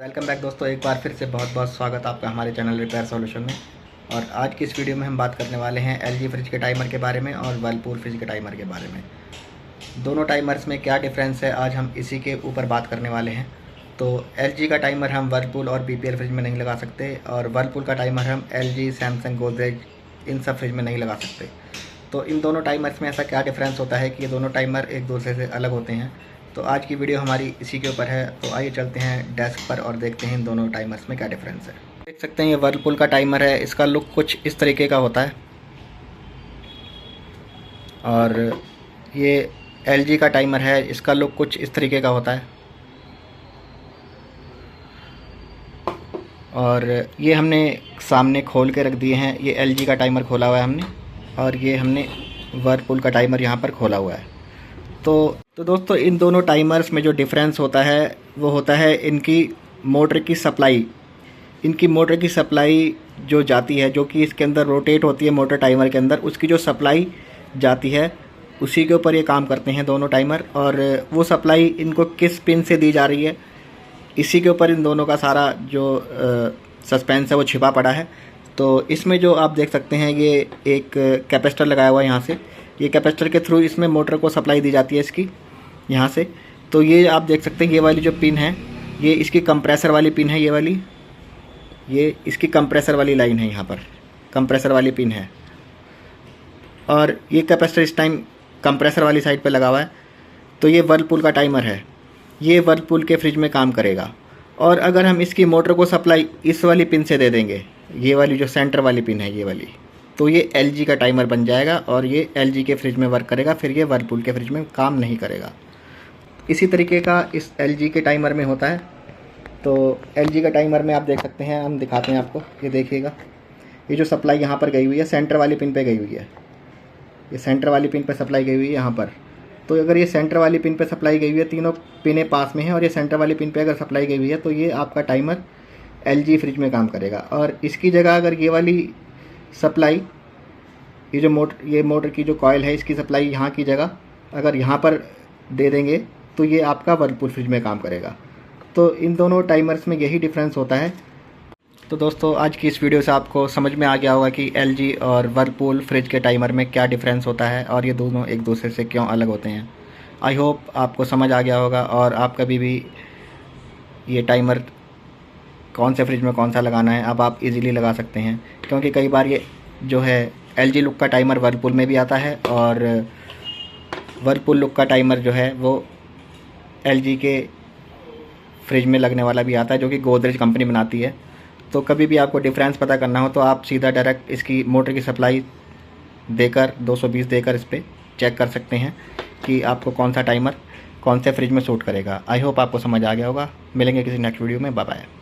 Welcome back दोस्तों, एक बार फिर से बहुत बहुत स्वागत आपका हमारे चैनल रिपेयर सॉल्यूशन में। और आज की इस वीडियो में हम बात करने वाले हैं एलजी फ्रिज के टाइमर के बारे में और वर्लपूल फ्रिज के टाइमर के बारे में। दोनों टाइमर्स में क्या डिफरेंस है, आज हम इसी के ऊपर बात करने वाले हैं। तो एलजी का टाइमर हम वर्लपूल और बीपीएल फ्रिज में नहीं लगा सकते, और वर्लपूल का टाइमर हम एलजी, सैमसंग, गोदरेज इन सब फ्रिज में नहीं लगा सकते। तो इन दोनों टाइमर्स में ऐसा क्या डिफरेंस होता है कि ये दोनों टाइमर एक दूसरे से अलग होते हैं। तो आज की वीडियो हमारी इसी के ऊपर है। तो आइए चलते हैं डेस्क पर और देखते हैं इन दोनों टाइमर्स में क्या डिफरेंस है। देख सकते हैं ये वर्लपूल का टाइमर है, इसका लुक कुछ इस तरीके का होता है। और ये एलजी का टाइमर है, इसका लुक कुछ इस तरीके का होता है। और ये हमने सामने खोल के रख दिए हैं, ये एलजी का टाइमर खोला हुआ है हमने, और ये हमने वर्लपूल का टाइमर यहाँ पर खोला हुआ है। तो दोस्तों, इन दोनों टाइमर्स में जो डिफरेंस होता है वो होता है इनकी मोटर की सप्लाई। इनकी मोटर की सप्लाई जो जाती है, जो कि इसके अंदर रोटेट होती है मोटर टाइमर के अंदर, उसकी जो सप्लाई जाती है उसी के ऊपर ये काम करते हैं दोनों टाइमर। और वो सप्लाई इनको किस पिन से दी जा रही है, इसी के ऊपर इन दोनों का सारा जो सस्पेंस है वो छिपा पड़ा है। तो इसमें जो आप देख सकते हैं, ये एक कैपेसिटर लगाया हुआ है यहाँ से। ये कैपेसिटर के थ्रू इसमें मोटर को सप्लाई दी जाती है इसकी यहाँ से। तो ये आप देख सकते हैं, ये वाली जो पिन है ये इसकी कंप्रेसर वाली पिन है, ये वाली, ये इसकी कंप्रेसर वाली लाइन है, यहाँ पर कंप्रेसर वाली पिन है। और ये कैपेसिटर इस टाइम कंप्रेसर वाली साइड पे लगा हुआ है। तो ये वर्लपूल का टाइमर है, ये वर्लपूल के फ्रिज में काम करेगा। और अगर हम इसकी मोटर को सप्लाई इस वाली पिन से दे देंगे, ये वाली जो सेंटर वाली पिन है ये वाली, तो ये एलजी का टाइमर बन जाएगा और ये एलजी के फ्रिज में वर्क करेगा, फिर ये वर्लपूल के फ्रिज में काम नहीं करेगा। इसी तरीके का इस एलजी के टाइमर में होता है। तो एलजी का टाइमर में आप देख सकते हैं, हम दिखाते हैं आपको, ये देखिएगा, ये जो सप्लाई यहाँ पर गई हुई है सेंटर वाली पिन पे गई हुई है, ये सेंटर वाली पिन पे सप्लाई गई हुई है यहाँ पर। तो अगर ये सेंटर वाली पिन पे सप्लाई गई हुई है, तीनों पिनें पास में हैं, और ये सेंटर वाली पिन पे अगर सप्लाई गई हुई है, तो ये आपका टाइमर एलजी फ्रिज में काम करेगा। और इसकी जगह अगर ये वाली सप्लाई, ये मोटर की जो कॉइल है, इसकी सप्लाई यहाँ की जगह अगर यहाँ पर दे देंगे, तो ये आपका वर्लपूल फ्रिज में काम करेगा। तो इन दोनों टाइमर्स में यही डिफरेंस होता है। तो दोस्तों, आज की इस वीडियो से आपको समझ में आ गया होगा कि एलजी और वर्लपूल फ्रिज के टाइमर में क्या डिफरेंस होता है और ये दोनों एक दूसरे से क्यों अलग होते हैं। आई होप आपको समझ आ गया होगा, और आप कभी भी ये टाइमर कौन से फ्रिज में कौन सा लगाना है अब आप इजीली लगा सकते हैं। क्योंकि कई बार ये जो है एलजी लुक का टाइमर वर्लपूल में भी आता है, और वर्लपूल लुक का टाइमर जो है वो एलजी के फ्रिज में लगने वाला भी आता है, जो कि गोदरेज कंपनी बनाती है। तो कभी भी आपको डिफरेंस पता करना हो तो आप सीधा डायरेक्ट इसकी मोटर की सप्लाई देकर 220 देकर इस पर चेक कर सकते हैं कि आपको कौन सा टाइमर कौन से फ्रिज में सूट करेगा। आई होप आपको समझ आ गया होगा। मिलेंगे किसी नेक्स्ट वीडियो में। Bye bye.